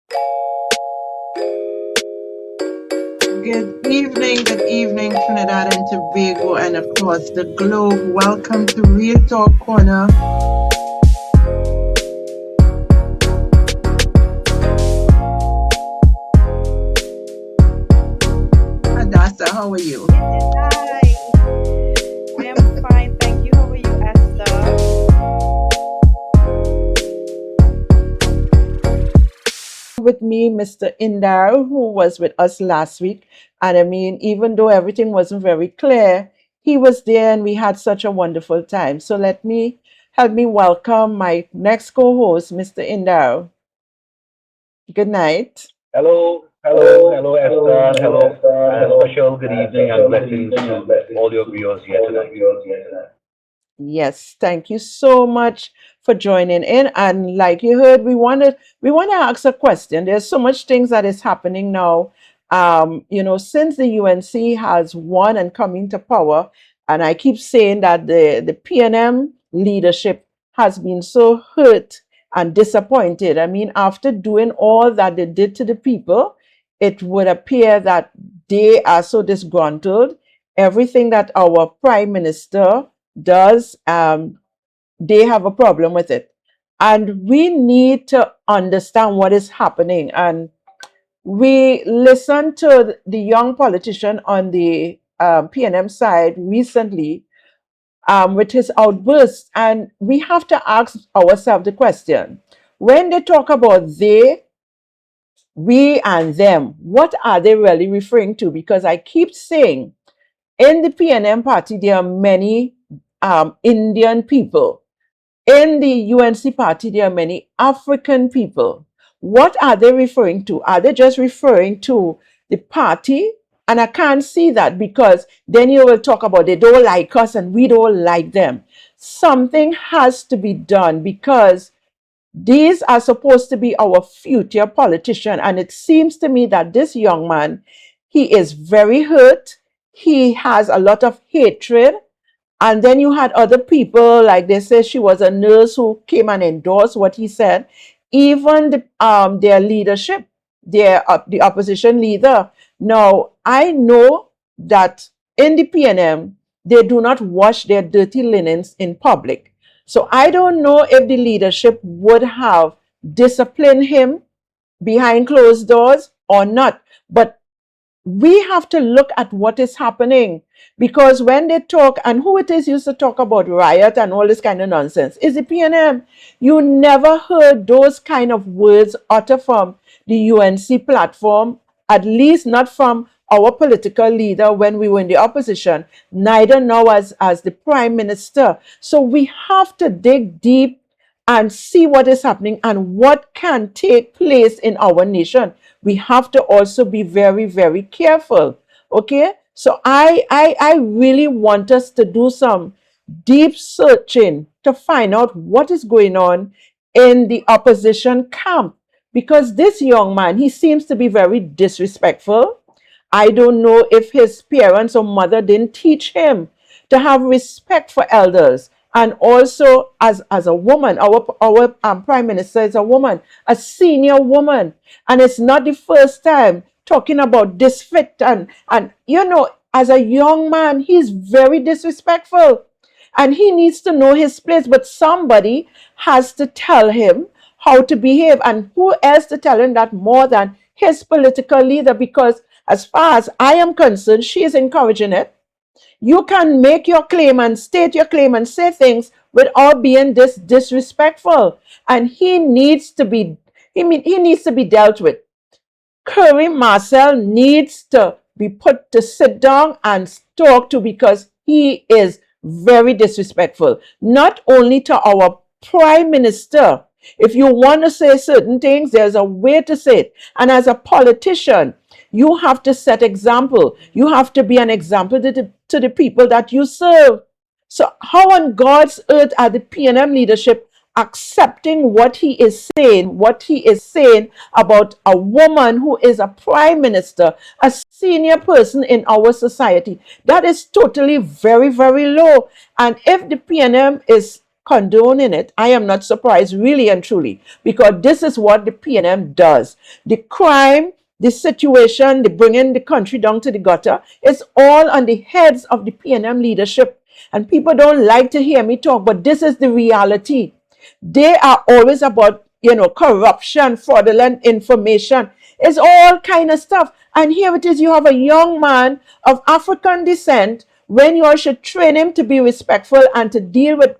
Good evening, Trinidad and Tobago, and of course the globe. Welcome to Real Talk Corner. Hadassa, how are you? Hi, I am fine, thank you. How are you, Esther? With me, Mr. Indar, who was with us last week. And I mean, even though everything wasn't very clear, he was there and we had such a wonderful time. So help me welcome my next co-host, Mr. Indar. Good night. Hello, Esther. Hello, and special good evening and blessings to all your viewers here tonight. Yes, thank you so much for joining in. And like you heard, we want to ask a question. There's so much things that is happening now. Since the UNC has won and come into power, and I keep saying that the PNM leadership has been so hurt and disappointed. I mean, after doing all that they did to the people, it would appear that they are so disgruntled. Everything that our prime minister does, they have a problem with it. And we need to understand what is happening. And we listened to the young politician on the PNM side recently with his outbursts. And we have to ask ourselves the question, when they talk about they, we, and them, what are they really referring to? Because I keep saying in the PNM party, there are many Indian people. In the UNC party, there are many African people. What are they referring to? Are they just referring to the party? And I can't see that, because then you will talk about they don't like us and we don't like them. Something has to be done, because these are supposed to be our future politician. And it seems to me that this young man, he is very hurt. He has a lot of hatred. And then you had other people, like they say she was a nurse who came and endorsed what he said. Even their leadership, the opposition leader. Now, I know that in the PNM, they do not wash their dirty linens in public. So I don't know if the leadership would have disciplined him behind closed doors or not. But we have to look at what is happening, because when they talk, and who it is used to talk about riot and all this kind of nonsense is the PNM. You never heard those kind of words utter from the UNC platform, at least not from our political leader when we were in the opposition, neither now as the prime minister. So we have to dig deep and see what is happening and what can take place in our nation. We have to also be very, very careful. Okay? So I really want us to do some deep searching to find out what is going on in the opposition camp. Because this young man, he seems to be very disrespectful. I don't know if his parents or mother didn't teach him to have respect for elders. And also, as a woman, our prime minister is a woman, a senior woman. And it's not the first time talking about disfit. And as a young man, he's very disrespectful. And he needs to know his place. But somebody has to tell him how to behave. And who else to tell him that more than his political leader? Because as far as I am concerned, she is encouraging it. You can make your claim and state your claim and say things without being disrespectful. And he needs to be dealt with. Curry Marcel needs to be put to sit down and talk to, because he is very disrespectful, not only to our prime minister. If you want to say certain things, there's a way to say it. And as a politician, you have to set example. You have to be an example to the people that you serve. So how on God's earth are the PNM leadership accepting what he is saying about a woman who is a prime minister, a senior person in our society? That is totally very, very low. And if the PNM is condoning it, I am not surprised, really and truly, because this is what the PNM does. The crime, the situation, the bringing the country down to the gutter, is all on the heads of the PNM leadership. And people don't like to hear me talk, but this is the reality. They are always about, corruption, fraudulent information. It's all kind of stuff. And here it is, you have a young man of African descent, when you all should train him to be respectful and to deal with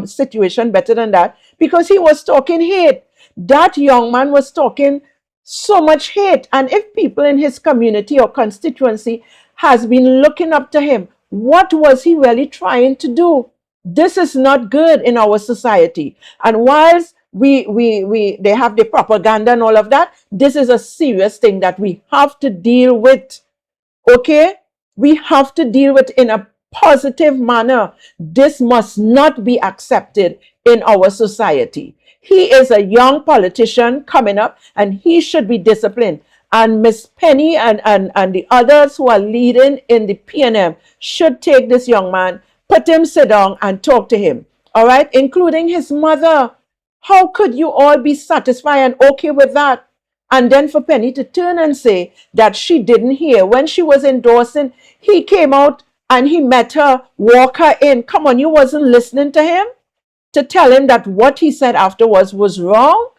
situation better than that, because he was talking hate. That young man was talking so much hate. And if people in his community or constituency has been looking up to him, what was he really trying to do? This is not good in our society. And whilst they have the propaganda and all of that, this is a serious thing that we have to deal with. Okay? We have to deal with in a positive manner. This must not be accepted in our society. He is a young politician coming up, and he should be disciplined. And Miss Penny and the others who are leading in the PNM should take this young man, put him sit down and talk to him. All right? Including his mother. How could you all be satisfied and okay with that? And then for Penny to turn and say that she didn't hear when she was endorsing, he came out and he met her, walk her in. Come on, you wasn't listening to him to tell him that what he said afterwards was wrong?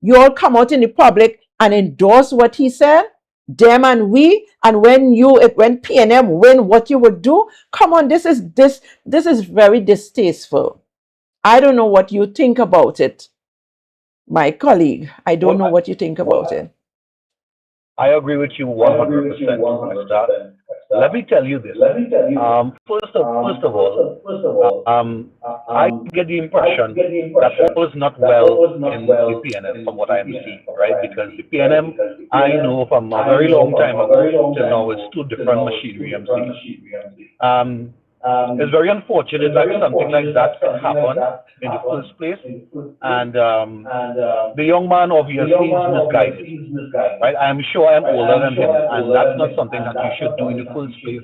You all come out in the public and endorse what he said? Them and we, and when PNM win, what you would do? Come on, this is very distasteful. I don't know what you think about it, my colleague. I don't know what you think about it. I agree with you 100%, Esther. Let me tell you this. First of all, I get the impression that all is not well in the PNM from what I am seeing, right? Because the PNM, I know from a very long time ago to now, it's two different machinery I'm seeing. It's very unfortunate that something like that can happen in the first place, and the young man obviously is misguided, right? I am sure I am older than him, and that's not something that you should do in the first place.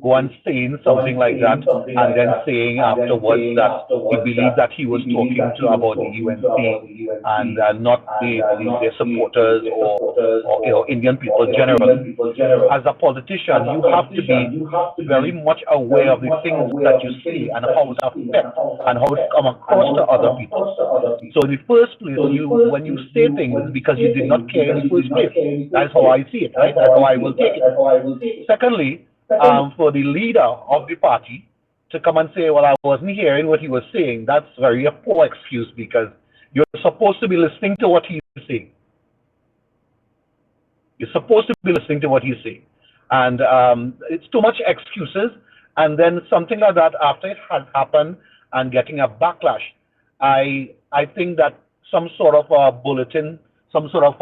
Go and saying something like that, and then saying afterwards that he believed that he was talking to about the UNC and not the supporters or Indian people generally. As a politician, you have to be very much aware of the things that you see and how it affects and how it come across to other people. So in the first place, when you say things, because you did not care in the first place. That's how I see it, right? That's how I will take it. Secondly, for the leader of the party to come and say, well, I wasn't hearing what he was saying, that's very a poor excuse, because you're supposed to be listening to what he's saying. You're supposed to be listening to what he's saying. And it's too much excuses. And then something like that, after it had happened and getting a backlash, I think that some sort of a bulletin, some sort of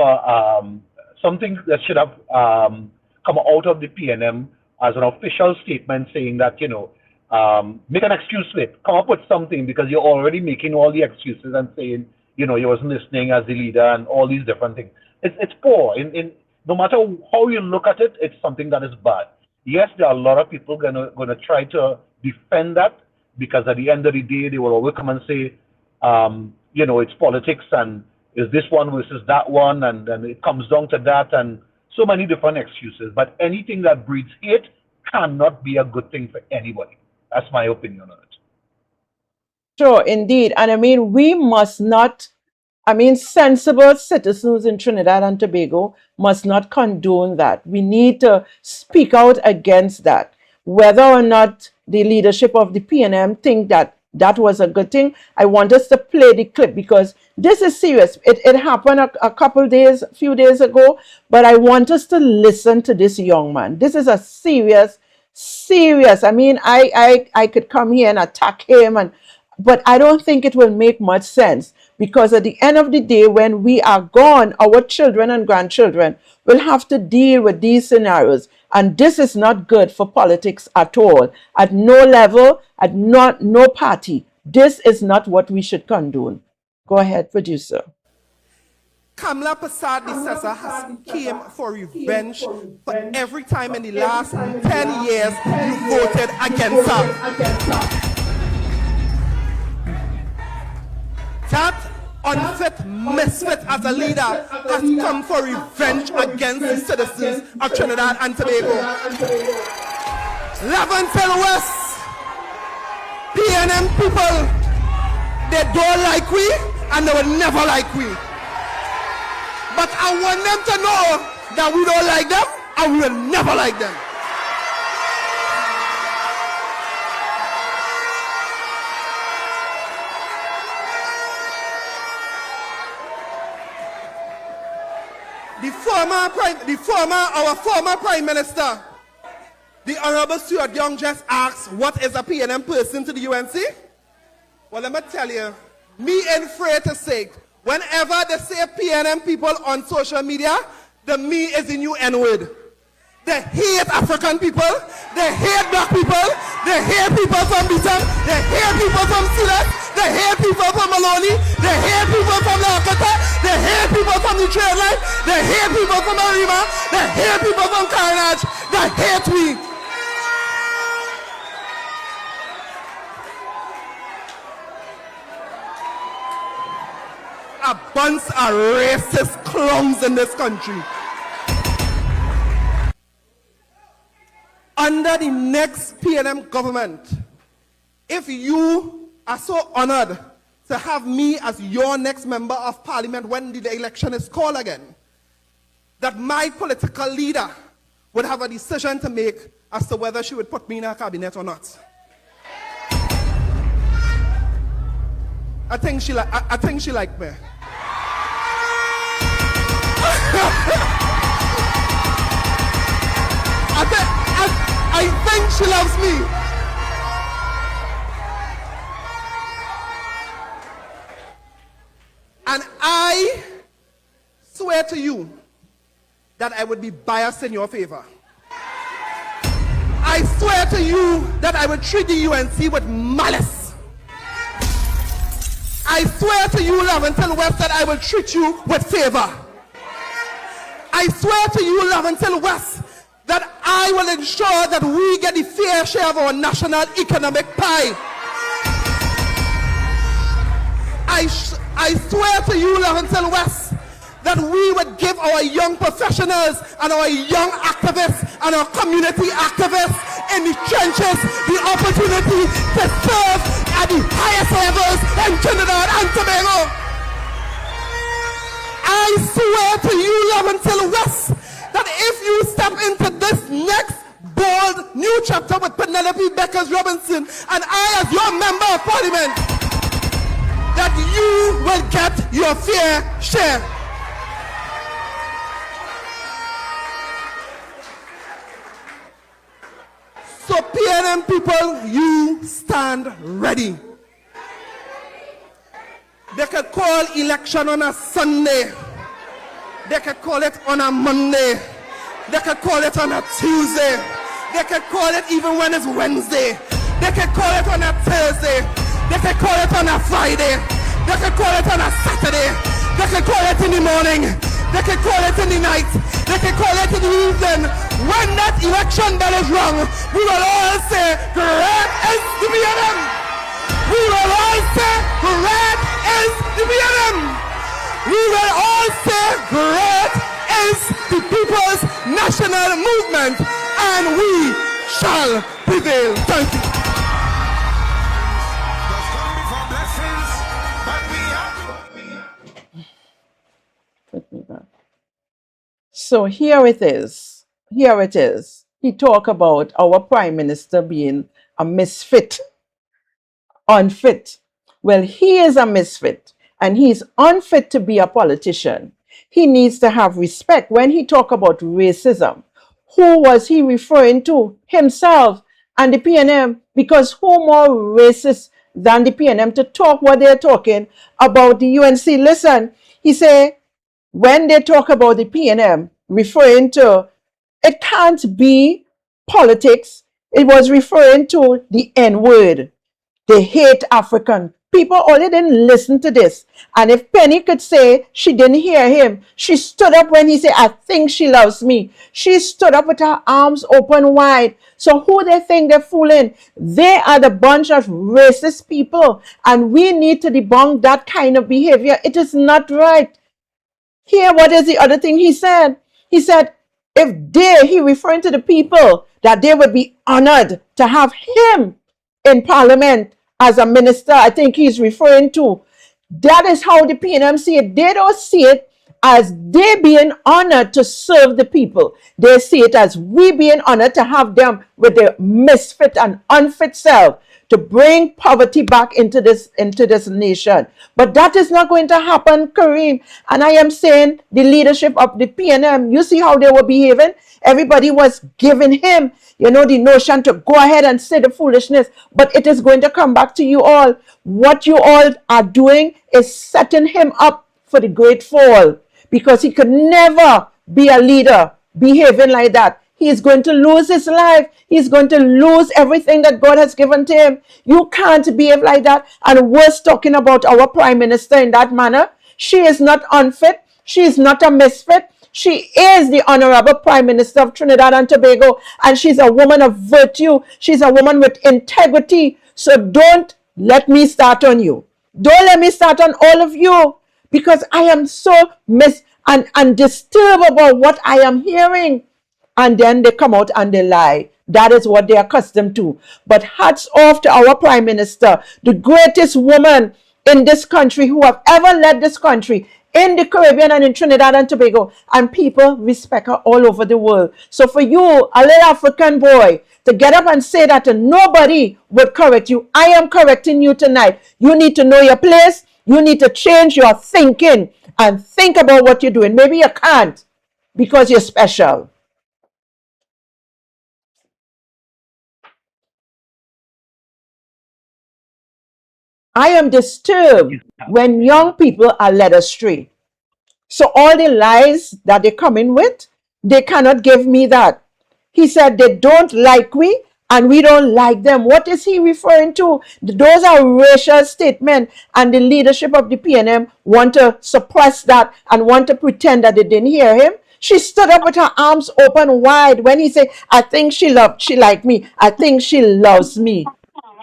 something that should have come out of the PNM as an official statement saying that, make an excuse for it. Come up with something, because you're already making all the excuses and saying, you wasn't listening as the leader and all these different things. It's poor. No matter how you look at it, it's something that is bad. Yes, there are a lot of people gonna try to defend that, because at the end of the day, they will always come and say, it's politics, and is this one versus that one, and it comes down to that, and so many different excuses. But anything that breeds hate cannot be a good thing for anybody. That's my opinion on it. Sure, indeed. And I mean, we must not, sensible citizens in Trinidad and Tobago must not condone that. We need to speak out against that. Whether or not the leadership of the PNM think that that was a good thing, I want us to play the clip, because this is serious. It happened a few days ago, but I want us to listen to this young man. This is a serious. I could come here and attack him, but I don't think it will make much sense, because at the end of the day, when we are gone, our children and grandchildren will have to deal with these scenarios. And this is not good for politics at all, at no level, at no party. This is not what we should condone. Go ahead, producer. Kamla Prasad Dissessa has came for revenge for every time in the last 10 years you voted against her. That unfit misfit as a leader has come for revenge against the citizens of Trinidad and Tobago. Levantel West, PNM people, they don't like we and they will never like we. But I want them to know that we don't like them and we will never like them. Our former Prime Minister, the Honorable Stuart Young, just asked, what is a PNM person to the UNC? Well, let me tell you, me ain't afraid to say, whenever they say PNM people on social media, the me is the new N-word. They hate African people, they hate black people, they hate people from Bishop, they hate people from Silas, they hate people from Maloney, they hate people from Lakota, they hate people from the trade line, they hate people from Arima, they hate people from Carnage, they hate me. A bunch of racist clowns in this country. Under the next PNM government, if you are so honored to have me as your next member of parliament when the election is called again, that my political leader would have a decision to make as to whether she would put me in her cabinet or not. I think she liked me. I think she loves me. And I swear to you that I would be biased in your favor. I swear to you that I would treat the UNC with malice. I swear to you, Levantel West, that I will treat you with favor. I swear to you, Levantel West, that I will ensure that we get the fair share of our national economic pie. I swear to you, Levantel West, that we would give our young professionals and our young activists and our community activists in the trenches the opportunity to serve at the highest levels in Trinidad and Tobago. I swear to you, Levantel West, that if you step into this next bold new chapter with Penelope Beckers Robinson and I as your member of parliament, that you will get your fair share. So PNM people, you stand ready. They could call election on a Sunday. They could call it on a Monday. They could call it on a Tuesday. They could call it even when it's Wednesday. They could call it on a Thursday. They could call it on a Friday. They could call it on a Saturday. They could call it in the morning. They could call it in the night. They could call it in the evening. When that election bell is rung, we will all say, great is the PNM. We will all say, great is the PNM. We will all say, great is the People's National Movement, and we shall prevail. Thank you. So here it is. Here it is. He talked about our Prime Minister being a misfit, unfit. Well, he is a misfit and he's unfit to be a politician. He needs to have respect. When he talked about racism, who was he referring to? Himself and the PNM, because who more racist than the PNM to talk what they're talking about the UNC? Listen, he said, when they talk about the PNM, referring to, it can't be politics. It was referring to the N-word. They hate African People only didn't listen to this. And if Penny could say she didn't hear him, she stood up when he said, I think she loves me. She stood up with her arms open wide. So who they think they're fooling? They are the bunch of racist people. And we need to debunk that kind of behavior. It is not right. Here, what is the other thing he said? He said, if he referring to the people, that they would be honored to have him in parliament as a minister. I think he's referring to. That is how the PNM see it. They don't see it as they being honored to serve the people. They see it as we being honored to have them with their misfit and unfit self to bring poverty back into this nation. But that is not going to happen, Kareem. And I am saying the leadership of the PNM, you see how they were behaving? Everybody was giving him, the notion to go ahead and say the foolishness. But it is going to come back to you all. What you all are doing is setting him up for the great fall, because he could never be a leader behaving like that. He is going to lose his life. He's going to lose everything that God has given to him. You can't behave like that. And worse, talking about our prime minister in that manner. She is not unfit. She is not a misfit. She is the honorable prime minister of Trinidad and Tobago. And she's a woman of virtue. She's a woman with integrity. So don't let me start on you. Don't let me start on all of you. Because I am so and disturbed about what I am hearing. And then they come out and they lie. That is what they're accustomed to. But hats off to our prime minister, the greatest woman in this country who have ever led this country in the Caribbean and in Trinidad and Tobago. And people respect her all over the world. So for you, a little African boy, to get up and say that nobody would correct you, I am correcting you tonight. You need to know your place. You need to change your thinking and think about what you're doing. Maybe you can't because you're special. I am disturbed when young people are led astray. So all the lies that they come in with, they cannot give me that. He said they don't like we and we don't like them. What is he referring to? Those are racial statements, and the leadership of the PNM want to suppress that and want to pretend that they didn't hear him. She stood up with her arms open wide when he said, I think she liked me. I think she loves me.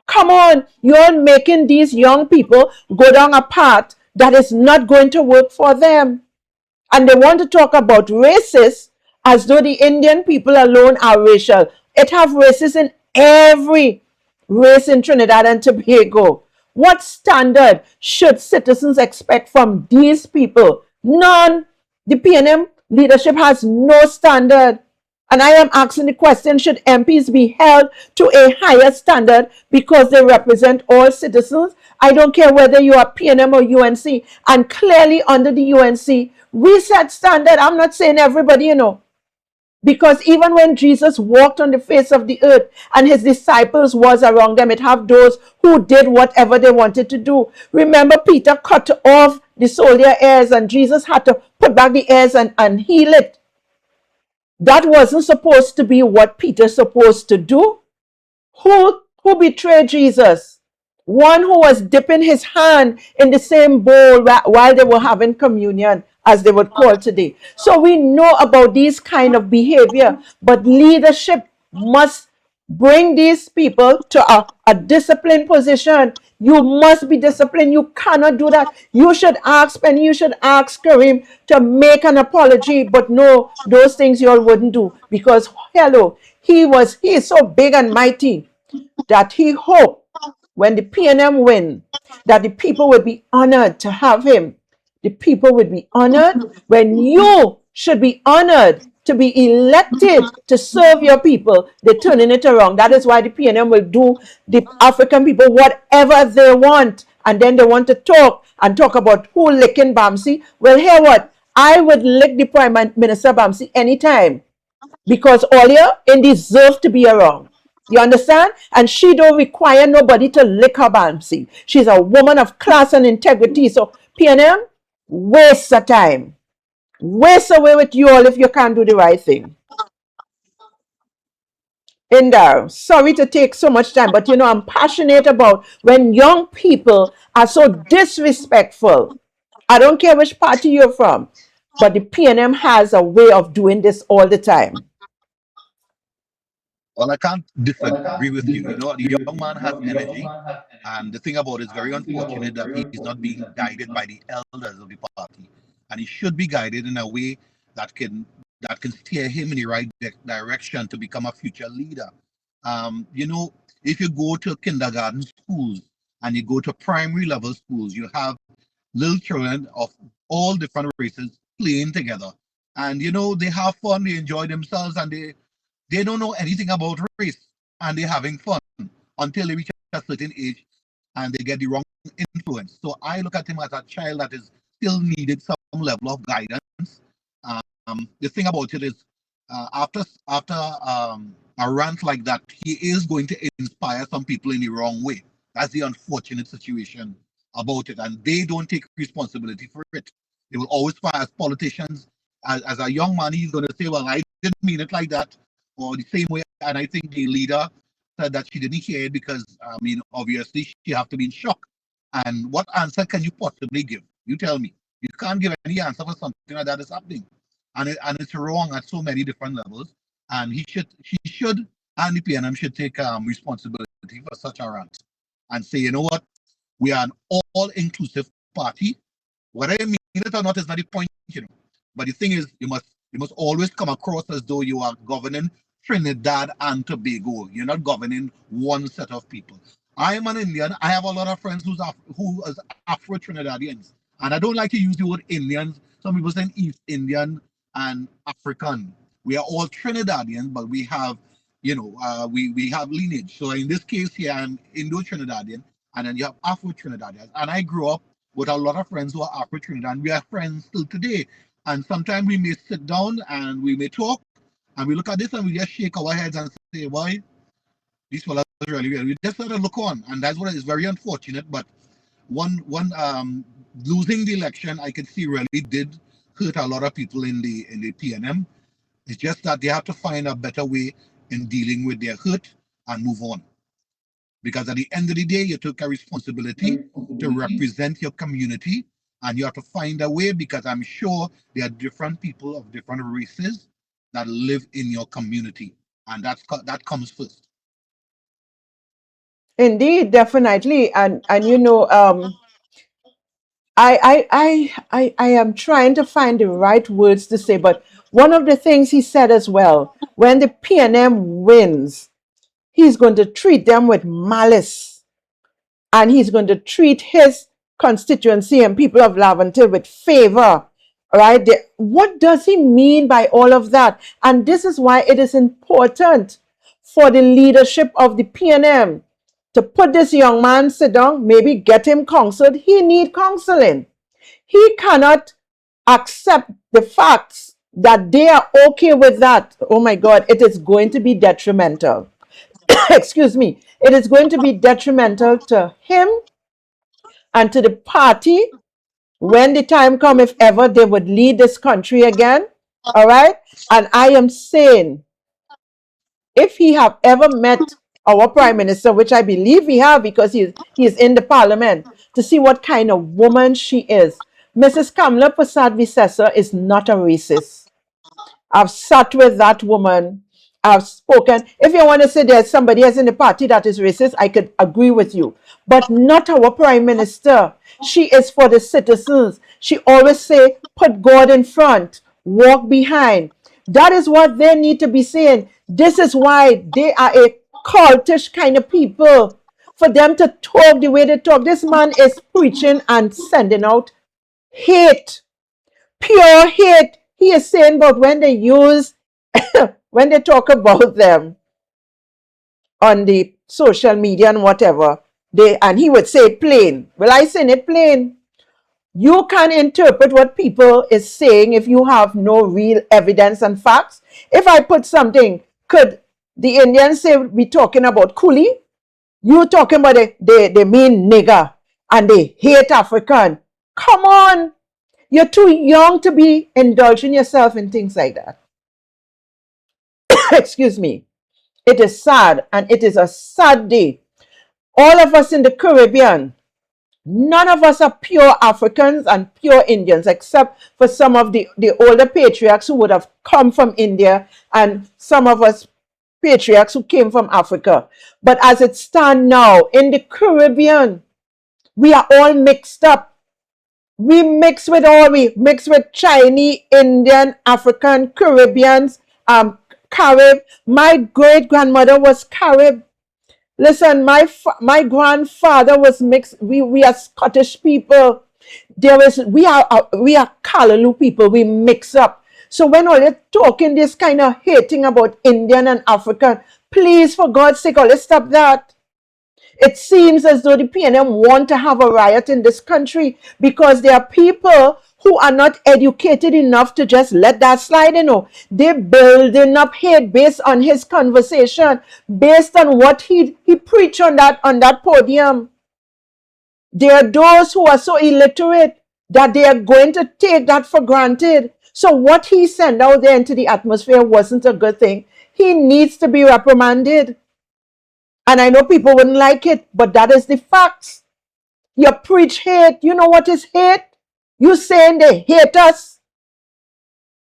Come on, you're making these young people go down a path that is not going to work for them. And they want to talk about races as though the Indian people alone are racial. It have races in every race in Trinidad and Tobago. What standard should citizens expect from these people? None. The PNM leadership has no standard. And I am asking the question, should MPs be held to a higher standard because they represent all citizens? I don't care whether you are PNM or UNC. And clearly under the UNC, we set standard. I'm not saying everybody, because even when Jesus walked on the face of the earth and his disciples was around them, it have those who did whatever they wanted to do. Remember, Peter cut off the soldier ears and Jesus had to put back the ears and heal it. That wasn't supposed to be what Peter's supposed to do. Who betrayed Jesus? One who was dipping his hand in the same bowl while they were having communion, as they would call today. So we know about these kind of behavior, but leadership must bring these people to a disciplined position. You must be disciplined. You cannot do that. You should ask Penny, you should ask Kareem to make an apology, but no, those things you all wouldn't do, because hello, he is so big and mighty that he hoped when the PNM win, that the people would be honored to have him. The people would be honored when you should be honored to be elected to serve your people. They're turning it around. That is why the PNM will do the African people whatever they want. And then they want to talk about who licking Bamsi. Well, hear what? I would lick the Prime Minister Bamsi anytime, because Olia ain't deserve to be around. You understand? And she don't require nobody to lick her Bamsi. She's a woman of class and integrity. So PNM, waste of time. Waste away with you all if you can't do the right thing. Indar, sorry to take so much time, but I'm passionate about when young people are so disrespectful. I don't care which party you're from, but the PNM has a way of doing this all the time. Well, I can't disagree with you. The young man has energy, and the thing about it is very unfortunate that he's not being guided by the elders of the party, and he should be guided in a way that can steer him in the right direction to become a future leader. If you go to kindergarten schools and you go to primary level schools, you have little children of all different races playing together, and they have fun, they enjoy themselves, and they don't know anything about race, and they're having fun until they reach a certain age and they get the wrong influence. So I look at him as a child that is still needed some level of guidance. The thing about it is, after a rant like that, he is going to inspire some people in the wrong way. That's the unfortunate situation about it, and they don't take responsibility for it. They will always fire as politicians. As a young man, he's going to say, "Well, I didn't mean it like that," or the same way. And I think the leader said that she didn't hear it because, obviously, she have to be in shock. And what answer can you possibly give? You tell me. You can't give any answer for something like that is happening, and it's wrong at so many different levels. And she should, and the PNM should take responsibility for such a rant and say, you know what, we are an all-inclusive party. Whether you mean it or not is not the point. But the thing is, you must always come across as though you are governing Trinidad and Tobago. You're not governing one set of people. I am an Indian. I have a lot of friends who is Afro-Trinidadians. And I don't like to use the word Indians. Some people say East Indian and African. We are all Trinidadians, but we have, we have lineage. So in this case here, I'm Indo-Trinidadian, and then you have Afro-Trinidadians. And I grew up with a lot of friends who are Afro-Trinidad. We are friends still today. And sometimes we may sit down and we may talk, and we look at this and we just shake our heads and say, "Why? These fellas are really weird." We just sort of look on, and that's what is very unfortunate. But one losing the election, I can see really did hurt a lot of people in the PNM. It's just that they have to find a better way in dealing with their hurt and move on. Because at the end of the day, you took a responsibility to represent your community, and you have to find a way, because I'm sure there are different people of different races that live in your community, and that comes first. Indeed, definitely. And I am trying to find the right words to say, but one of the things he said as well, when the PNM wins, he's going to treat them with malice, and he's going to treat his constituency and people of Laventille with favor. Right? What does he mean by all of that? And this is why it is important for the leadership of the PNM to put this young man sit down, maybe get him counseled. He need counseling. He cannot accept the facts that they are okay with that. Oh my God, it is going to be detrimental. Excuse me. It is going to be detrimental to him and to the party when the time comes, if ever they would lead this country again. All right. And I am saying, if he have ever met our prime minister, which I believe he have because he is in the parliament, to see what kind of woman she is. Mrs. Kamla Prasad Visesa is not a racist. I've sat with that woman. I've spoken. If you want to say there's somebody else in the party that is racist, I could agree with you. But not our prime minister. She is for the citizens. She always say, put God in front, walk behind. That is what they need to be saying. This is why they are a cultish kind of people. For them to talk the way they talk. This man is preaching and sending out hate, pure hate. He is saying about when they use, when they talk about them on the social media and whatever, and he would say plain. Well, I seen it plain. You can interpret what people is saying if you have no real evidence and facts. If I put something, could the Indians say we talking about coolie? You talking about they mean nigger and they hate African. Come on. You're too young to be indulging yourself in things like that. Excuse me. It is sad, and it is a sad day. All of us in the Caribbean, none of us are pure Africans and pure Indians, except for some of the older patriarchs who would have come from India, and some of us patriarchs who came from Africa. But as it stands now, in the Caribbean, we are all mixed up. We mix with Chinese, Indian, African, Caribbeans, Carib. My great grandmother was Carib. Listen, my grandfather was mixed. We are Scottish people. We are Kalalu people. We mix up. So when all you're talking this kind of hating about Indian and African, please, for God's sake, let's stop that. It seems as though the PNM want to have a riot in this country because there are people who are not educated enough to just let that slide, They're building up hate based on his conversation, based on what he preached on that podium. There are those who are so illiterate that they are going to take that for granted. So what he sent out there into the atmosphere wasn't a good thing. He needs to be reprimanded. And I know people wouldn't like it, but that is the facts. You preach hate. You know what is hate? You saying they hate us.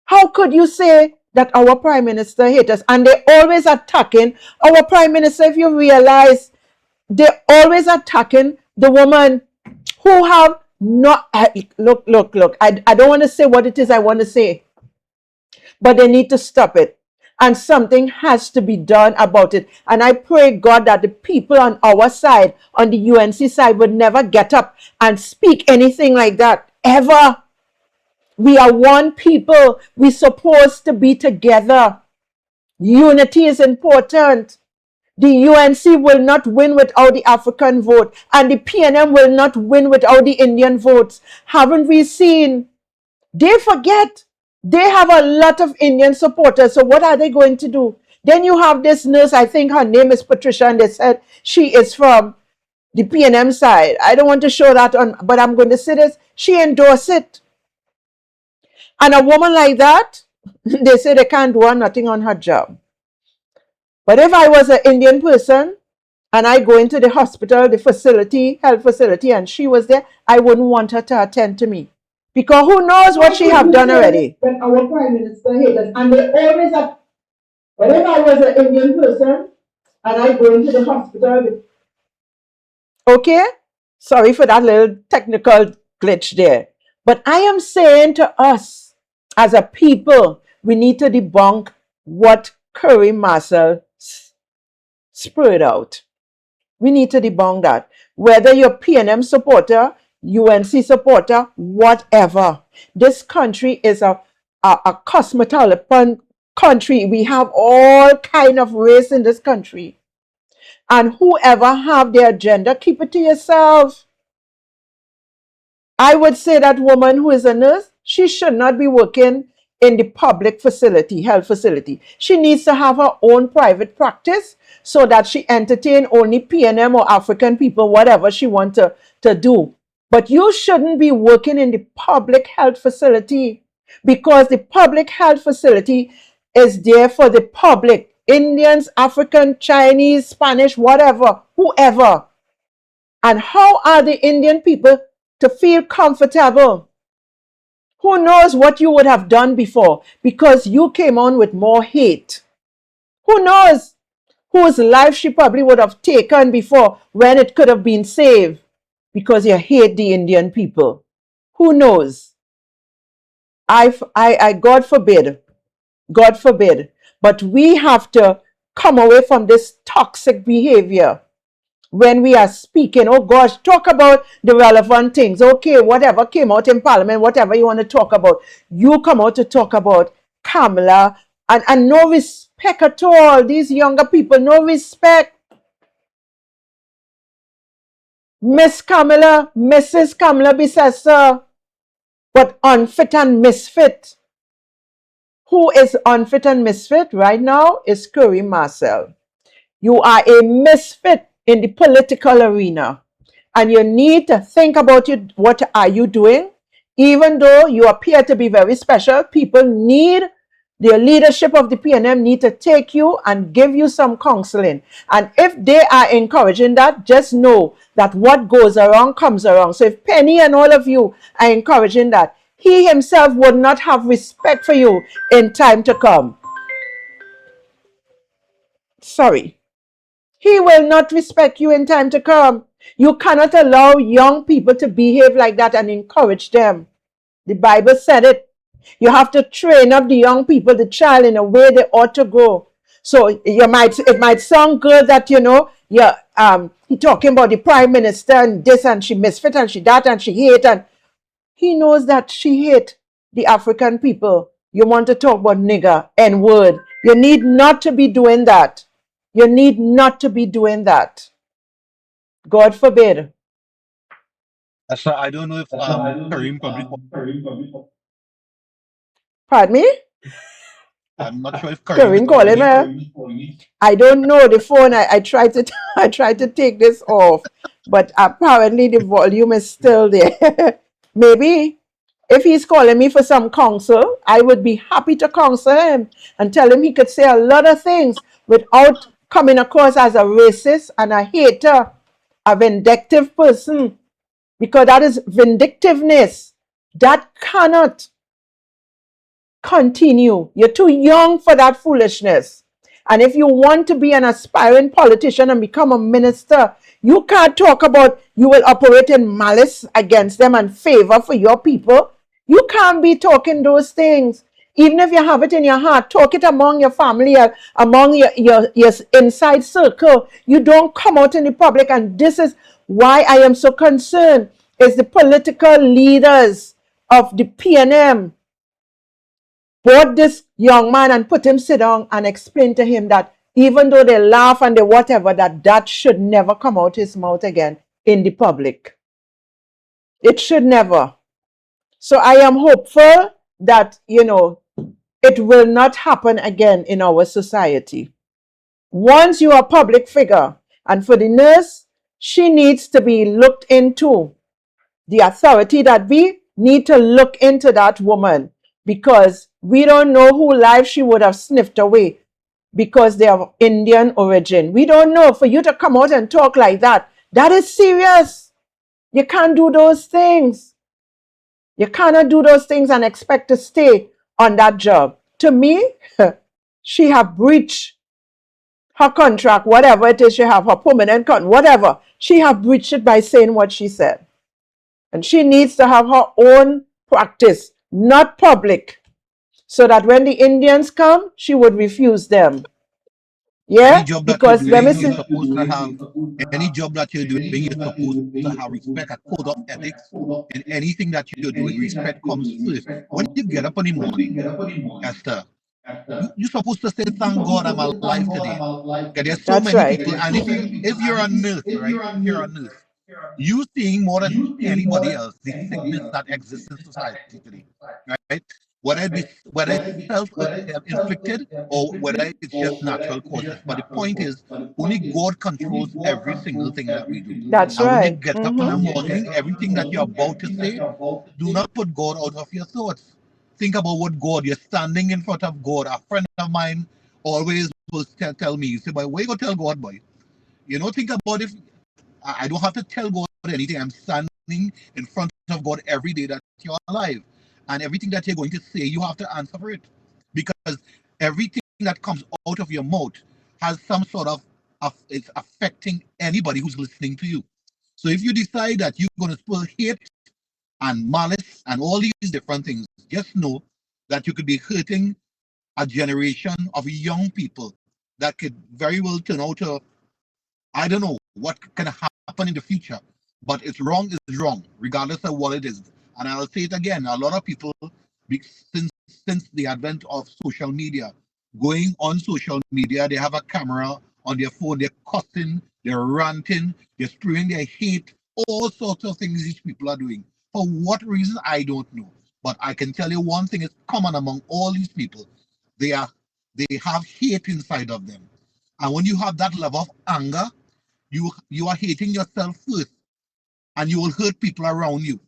How could you say that our prime minister hates us? And they always attacking our prime minister. If you realize, they're always attacking the woman who have not, look. I don't want to say what it is I want to say, but they need to stop it. And something has to be done about it. And I pray, God, that the people on our side, on the UNC side, would never get up and speak anything like that, ever. We are one people. We're supposed to be together. Unity is important. The UNC will not win without the African vote, and the PNM will not win without the Indian votes. Haven't we seen? They forget. They have a lot of Indian supporters. So what are they going to do? Then you have this nurse, I think her name is Patricia, and they said she is from the PNM side. I don't want to show that on, but I'm going to say this. She endorsed it. And a woman like that, they say they can't do nothing on her job. But if I was an Indian person and I go into the hospital, the facility, health facility, and she was there, I wouldn't want her to attend to me. Because who knows what she have done already. When our prime minister hates us, and they always have. But if I was an Indian person and I go into the hospital, okay, sorry for that little technical glitch there. But I am saying to us as a people, we need to debunk what Curry Marcel spurred out. We need to debunk that. Whether you're PNM supporter, UNC supporter, whatever. This country is a cosmopolitan country. We have all kind of race in this country. And whoever have their agenda, keep it to yourself. I would say that woman who is a nurse, she should not be working in the public facility, health facility. She needs to have her own private practice so that she entertain only PNM or African people, whatever she wants to do. But you shouldn't be working in the public health facility, because the public health facility is there for the public. Indians, African, Chinese, Spanish, whatever, whoever. And how are the Indian people to feel comfortable? Who knows what you would have done before, because you came on with more hate. Who knows whose life she probably would have taken before when it could have been saved, because you hate the Indian people. Who knows? I God forbid, but we have to come away from this toxic behavior. When we are speaking, oh gosh, talk about the relevant things. Okay, whatever came out in Parliament, whatever you want to talk about, you come out to talk about Kamala, and no respect at all. These younger people, no respect. Miss Kamala, Mrs. Kamala Bissessar, but unfit and misfit. Who is unfit and misfit right now is Curry Marcel. You are a misfit in the political arena, and you need to think about it. What are you doing? Even though you appear to be very special, people need The leadership of the PNM need to take you and give you some counseling. And if they are encouraging that, just know that what goes around comes around. So if Penny and all of you are encouraging that, he himself would not have respect for you in time to come. Sorry. He will not respect you in time to come. You cannot allow young people to behave like that and encourage them. The Bible said it. You have to train up the young people, the child, in a way they ought to go. So it might sound good that he talking about the prime minister and this and she misfit and she that and she hate, and he knows that she hate the African people. You want to talk about nigger and word. You need not to be doing that. You need not to be doing that. God forbid. So I don't know if Kareem probably. Pardon me? I'm not sure if Kareem is Kareem calling calling you. me. I don't know the phone. I tried to I tried to take this off, but apparently the volume is still there. Maybe if he's calling me for some counsel, I would be happy to counsel him and tell him he could say a lot of things without coming across as a racist and a hater, a vindictive person, because that is vindictiveness. That cannot continue. You're too young for that foolishness. And if you want to be an aspiring politician and become a minister, you can't talk about you will operate in malice against them and favor for your people. You can't be talking those things. Even if you have it in your heart, talk it among your family, among your inside circle. You don't come out in the public. And this is why I am so concerned, is the political leaders of the PNM brought this young man and put him sit down and explain to him that even though they laugh and they whatever, that should never come out his mouth again in the public. It should never. So I am hopeful that, it will not happen again in our society. Once you are a public figure, and for the nurse, she needs to be looked into. The authority that we need to look into that woman, because we don't know who life she would have sniffed away because they are Indian origin. We don't know. For you to come out and talk like that, that is serious. You can't do those things. You cannot do those things and expect to stay on that job. To me, she have breached her contract, whatever it is she have, her permanent contract, whatever. She have breached it by saying what she said. And she needs to have her own practice, not public, so that when the Indians come, she would refuse them. Any Yeah? job that you're Because let me doing, see. you're supposed to have. Any job that you're doing, you're supposed to have respect, a code of ethics, in anything that you're doing. Respect comes first. When you get up in the morning, Esther, you're supposed to say, "Thank God I'm alive today." Okay, there's so That's many right. people, and if you're a nurse, right? If you're a nurse, you seeing more than anybody else the sickness that exists in society today, right? Whether it's self-inflicted or whether it's just natural causes. But the point is, only God controls every single thing that we do. That's And when you right. get up in the morning, everything that you're about to say, do not put God out of your thoughts. Think about what God. You're standing in front of God. A friend of mine always will tell me, you say, "Boy, where you go tell God, boy?" Think about if I don't have to tell God anything. I'm standing in front of God every day that you're alive. And everything that you're going to say, you have to answer for it. Because everything that comes out of your mouth has some sort of it's affecting anybody who's listening to you. So if you decide that you're going to spill hate and malice and all these different things, just know that you could be hurting a generation of young people that could very well turn out to, I don't know what can happen in the future, but it's wrong is wrong, regardless of what it is. And I'll say it again: a lot of people, since the advent of social media, going on social media, they have a camera on their phone, they're cussing, they're ranting, they're spewing their hate, all sorts of things these people are doing. For what reason, I don't know. But I can tell you one thing is common among all these people: they are they have hate inside of them. And when you have that level of anger, you are hating yourself first, and you will hurt people around you.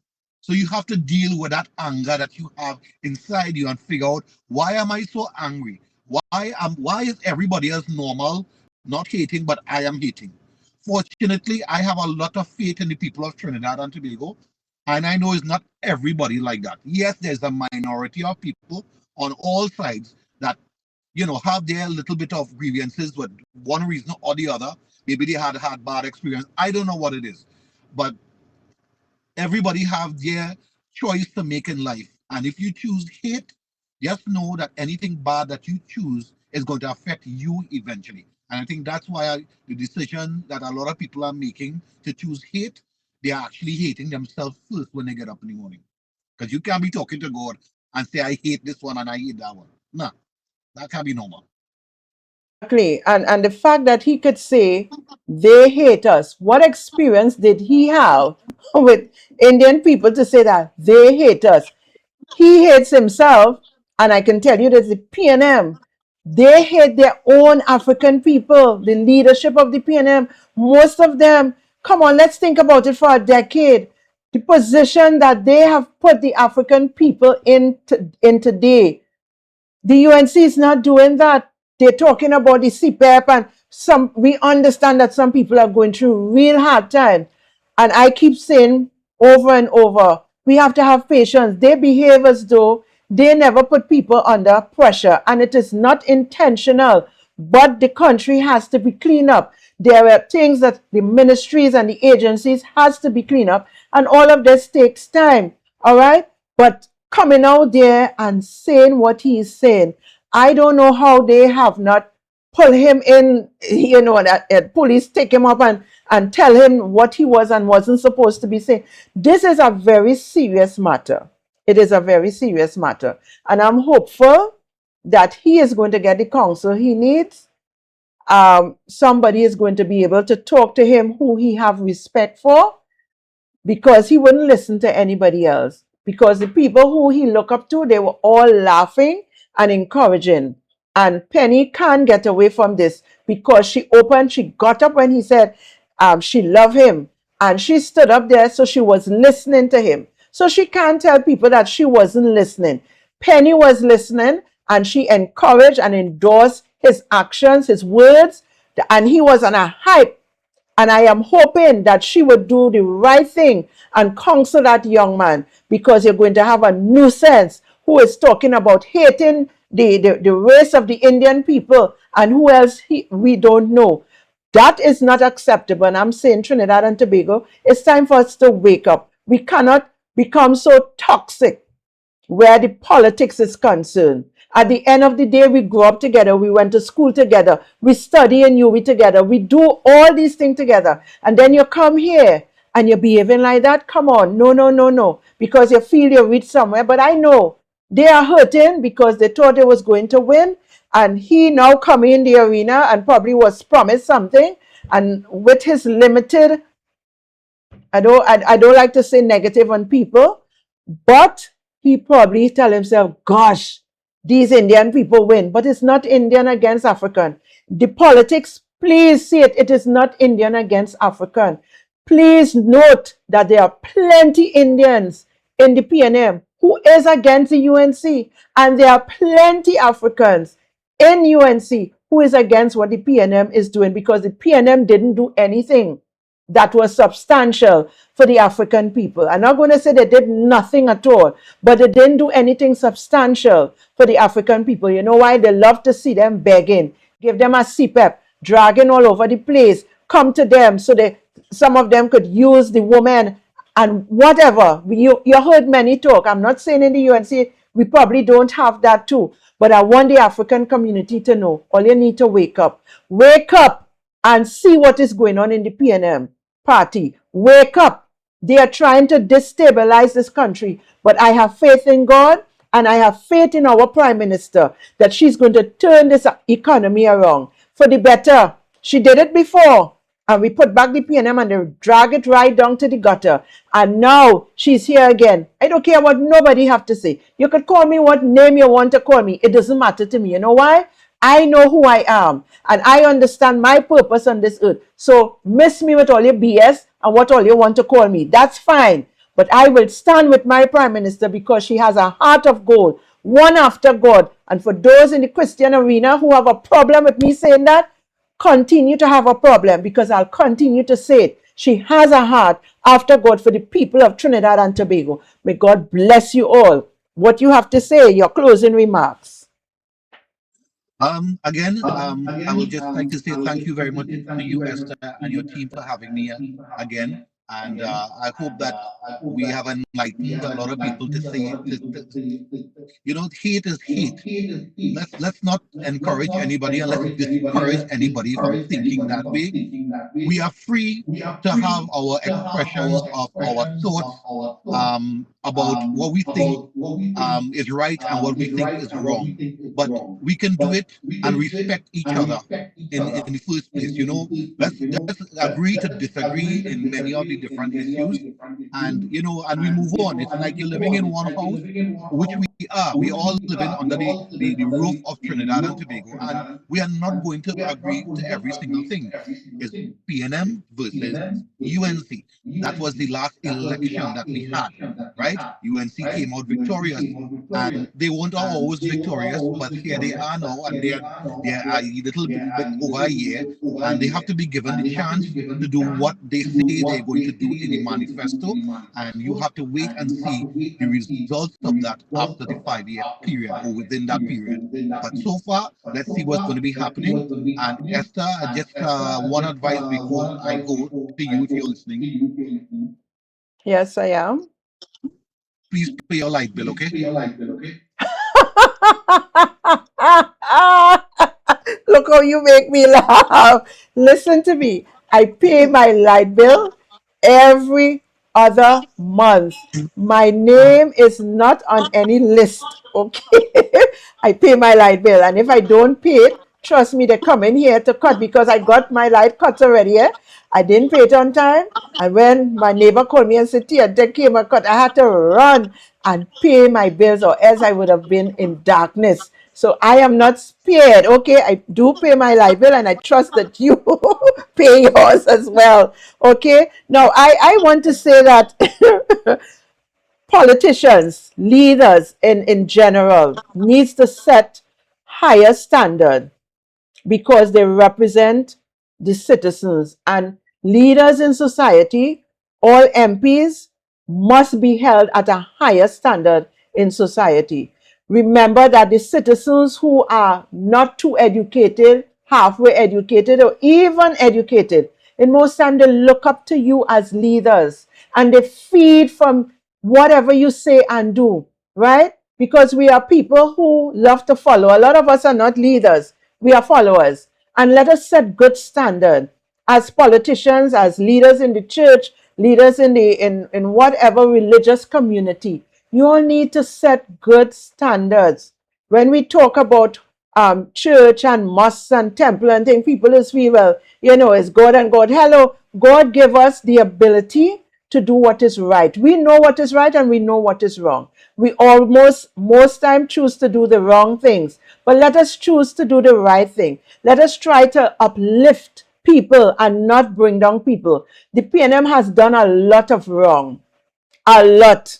So you have to deal with that anger that you have inside you and figure out, why am I so angry? Why is everybody else normal, not hating, but I am hating? Fortunately, I have a lot of faith in the people of Trinidad and Tobago, and I know it's not everybody like that. Yes, there's a minority of people on all sides that have their little bit of grievances with one reason or the other. Maybe they had bad experience. I don't know what it is, but everybody have their choice to make in life. And if you choose hate, just know that anything bad that you choose is going to affect you eventually. And I think that's why the decision that a lot of people are making to choose hate, they are actually hating themselves first when they get up in the morning. Because you can't be talking to God and say, I hate this one and I hate that one. No, that can't be normal. Exactly. And the fact that he could say they hate us, what experience did he have with Indian people to say that they hate us? He hates himself, and I can tell you that the PNM, they hate their own African people, the leadership of the PNM. Most of them, come on, let's think about it for a decade. The position that they have put the African people in today. The UNC is not doing that. They're talking about the CPEP, and we understand that some people are going through real hard time. And I keep saying over and over, we have to have patience. They behave as though they never put people under pressure, and it is not intentional. But the country has to be cleaned up. There are things that the ministries and the agencies has to be cleaned up, and all of this takes time. All right, but coming out there and saying what he is saying, I don't know how they have not pull him in, that police take him up and tell him what he was and wasn't supposed to be saying. This is a very serious matter. It is a very serious matter. And I'm hopeful that he is going to get the counsel he needs. Somebody is going to be able to talk to him who he have respect for, because he wouldn't listen to anybody else. Because the people who he looked up to, they were all laughing and encouraging. And Penny can't get away from this, because she got up when he said she loved him. And she stood up there, so she was listening to him. So she can't tell people that she wasn't listening. Penny was listening, and she encouraged and endorsed his actions, his words, and he was on a hype. And I am hoping that she would do the right thing and counsel that young man, because you're going to have a nuisance who is talking about hating the race of the Indian people, and who else we don't know. That is not acceptable. And I'm saying, Trinidad and Tobago, it's time for us to wake up. We cannot become so toxic where the politics is concerned. At the end of the day, we grew up together. We went to school together. We study in UWI together. We do all these things together. And then you come here and you're behaving like that. Come on. No, no, no, no. Because you feel you reach somewhere. But I know they are hurting because they thought they was going to win. And he now come in the arena and probably was promised something. And with his limited, I don't like to say negative on people, but he probably tell himself, gosh, these Indian people win. But it's not Indian against African. The politics, please see it. It is not Indian against African. Please note that there are plenty Indians in the PNM who is against the UNC. And there are plenty Africans in UNC who is against what the PNM is doing, because the PNM didn't do anything that was substantial for the African people. I'm not going to say they did nothing at all, but they didn't do anything substantial for the African people. You know why? They love to see them begging, give them a CPEP, dragging all over the place, come to them so some of them could use the woman and whatever. You heard many talk. I'm not saying in the UNC we probably don't have that too, but I want the African community to know, all you need to wake up. Wake up and see what is going on in the PNM party. Wake up. They are trying to destabilize this country. But I have faith in God, and I have faith in our Prime Minister that she's going to turn this economy around for the better. She did it before, and we put back the PNM and they drag it right down to the gutter. And now she's here again. I don't care what nobody have to say. You could call me what name you want to call me. It doesn't matter to me. You know why? I know who I am, and I understand my purpose on this earth. So miss me with all your BS and what all you want to call me. That's fine. But I will stand with my Prime Minister because she has a heart of gold, one after God. And for those in the Christian arena who have a problem with me saying that, continue to have a problem, because I'll continue to say it. She has a heart after God for the people of Trinidad and Tobago. May God bless you all. What you have to say, your closing remarks. I will just like to say thank you very much to you, Esther, and your team for having me again. And I hope that we have enlightened a lot of people to say, hate is hate. Let's not encourage anybody, and let's discourage anybody from thinking that way. We are free to have our expressions of our thoughts about what we think is right and what we think is wrong. But we can do it and respect each other in the first place. Let's just agree to disagree in many of the different issues, and we move on. It's like you're living in one house, which we are. We all living under the roof of Trinidad and Tobago, and we are not going to agree to every single thing. It's PNM versus UNC. That was the last election that we had, right? UNC came out victorious, and they weren't always victorious, but here they are now, and they're a little bit over a year, and they have to be given the chance to do what they say they're going to do in the manifesto, and you have to wait and see the results of that after the 5-year period or within that period. But so far, let's see what's going to be happening. And Esther, just one advice before I go to you, if you're listening. Yes, I am. Please pay your light bill, okay? Look how you make me laugh. Listen to me. I pay my light bill every other month. My name is not on any list, okay? I pay my light bill, and if I don't pay it, trust me, they come in here to cut, because I got my light cut already. I didn't pay it on time, and when my neighbor called me and said, "Tia, they came and cut," I had to run and pay my bills, or else I would have been in darkness. So I am not spared, okay? I do pay my light bill, and I trust that you pay yours as well, okay? Now, I want to say that politicians, leaders in general, needs to set higher standard, because they represent the citizens, and leaders in society, all MPs, must be held at a higher standard in society. Remember that the citizens who are not too educated, halfway educated, or even educated, in most time they look up to you as leaders, and they feed from whatever you say and do, right? Because we are people who love to follow. A lot of us are not leaders, we are followers. And let us set good standard as politicians, as leaders in the church, leaders in whatever religious community. You all need to set good standards. When we talk about church and mosques and temple and things, people just feel, well, it's God and God. Hello, God gave us the ability to do what is right. We know what is right and we know what is wrong. We almost most time choose to do the wrong things, but let us choose to do the right thing. Let us try to uplift people and not bring down people. The PNM has done a lot of wrong, a lot,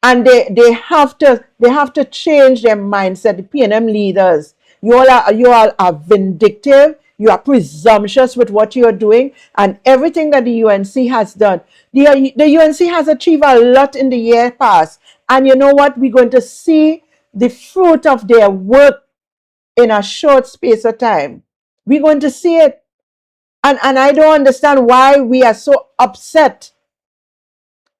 and they have to change their mindset. The PNM leaders, you all are vindictive. You are presumptuous with what you are doing, and everything that the UNC has done. The UNC has achieved a lot in the year past, and you know what? We're going to see the fruit of their work in a short space of time. We're going to see it, and I don't understand why we are so upset.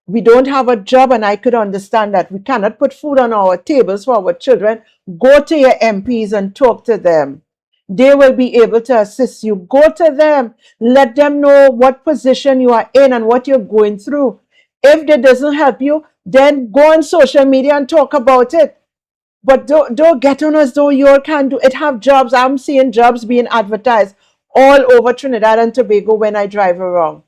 We don't have a job, and I could understand that. We cannot put food on our tables for our children. Go to your MPs and talk to them. They will be able to assist you. Go to them. Let them know what position you are in and what you're going through. If that doesn't help you, then go on social media and talk about it. But don't get on as though you all can do it. Have jobs. I'm seeing jobs being advertised all over Trinidad and Tobago when I drive around.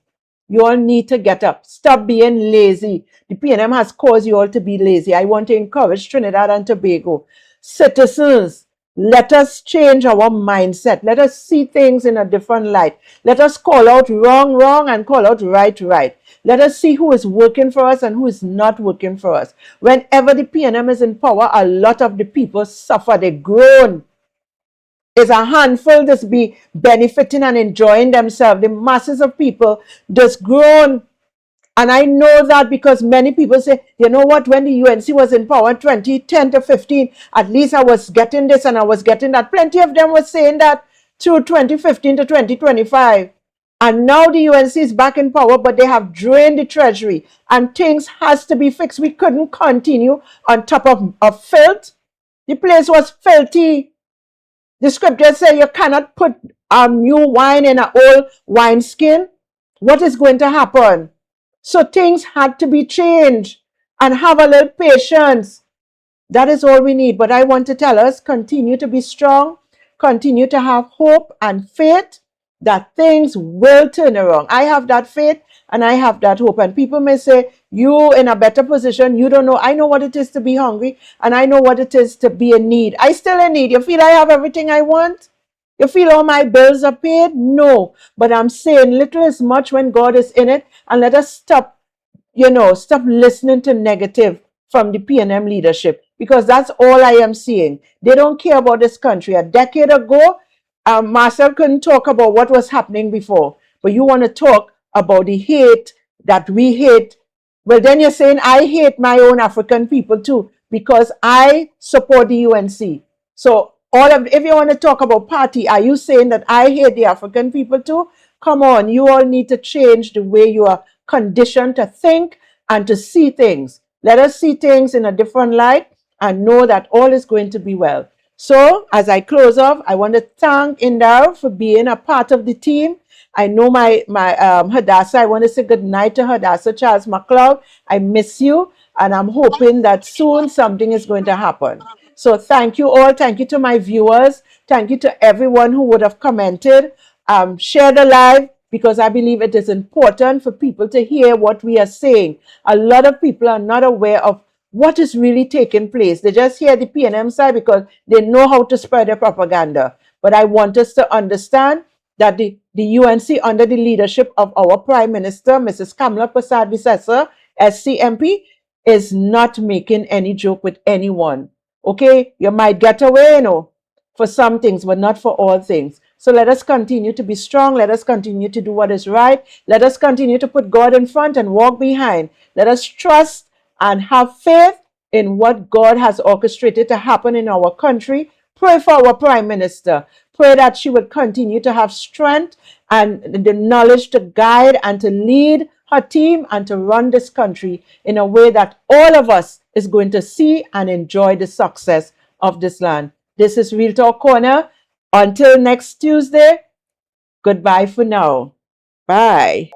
You all need to get up. Stop being lazy. The PNM has caused you all to be lazy. I want to encourage Trinidad and Tobago citizens. Let us change our mindset. Let us see things in a different light. Let us call out wrong, wrong, and call out right, right. Let us see who is working for us and who is not working for us. Whenever the PNM is in power, a lot of the people suffer. They groan. It's a handful just be benefiting and enjoying themselves. The masses of people just groan. And I know that because many people say, you know what, when the UNC was in power 2010 to 15, at least I was getting this and I was getting that. Plenty of them were saying that through 2015 to 2025. And now the UNC is back in power, but they have drained the treasury and things has to be fixed. We couldn't continue on top of filth. The place was filthy. The scriptures say you cannot put new wine in an old wineskin. What is going to happen? So things had to be changed and have a little patience. That is all we need. But I want to tell us, continue to be strong, continue to have hope and faith that things will turn around. I have that faith and I have that hope. And people may say, you in a better position, you don't know. I know what it is to be hungry and I know what it is to be in need. I still in need. You feel I have everything I want? You feel all my bills are paid? No. But I'm saying little is much when God is in it. And let us stop stop listening to negative from the PNM leadership because that's all I am seeing. They don't care about this country. A decade ago, Marcel couldn't talk about what was happening before, but you want to talk about the hate that we hate. Well, then you're saying I hate my own African people too because I support the UNC. So if you want to talk about party, are you saying that I hate the African people too? Come on, you all need to change the way you are conditioned to think and to see things. Let us see things in a different light and know that all is going to be well. So, as I close off, I want to thank Indar for being a part of the team. I know my Hadassa. I want to say good night to Hadassa Charles McLeod. I miss you, and I'm hoping that soon something is going to happen. So, thank you all. Thank you to my viewers. Thank you to everyone who would have commented. Share the live because I believe it is important for people to hear what we are saying. A lot of people are not aware of what is really taking place. They just hear the PNM side because they know how to spread their propaganda. But I want us to understand that the UNC, under the leadership of our Prime Minister, Mrs. Kamala Prasad Visesa, SCMP, is not making any joke with anyone. Okay? You might get away, for some things, but not for all things. So let us continue to be strong. Let us continue to do what is right. Let us continue to put God in front and walk behind. Let us trust and have faith in what God has orchestrated to happen in our country. Pray for our Prime Minister. Pray that she would continue to have strength and the knowledge to guide and to lead her team and to run this country in a way that all of us is going to see and enjoy the success of this land. This is Real Talk Corner. Until next Tuesday, goodbye for now. Bye.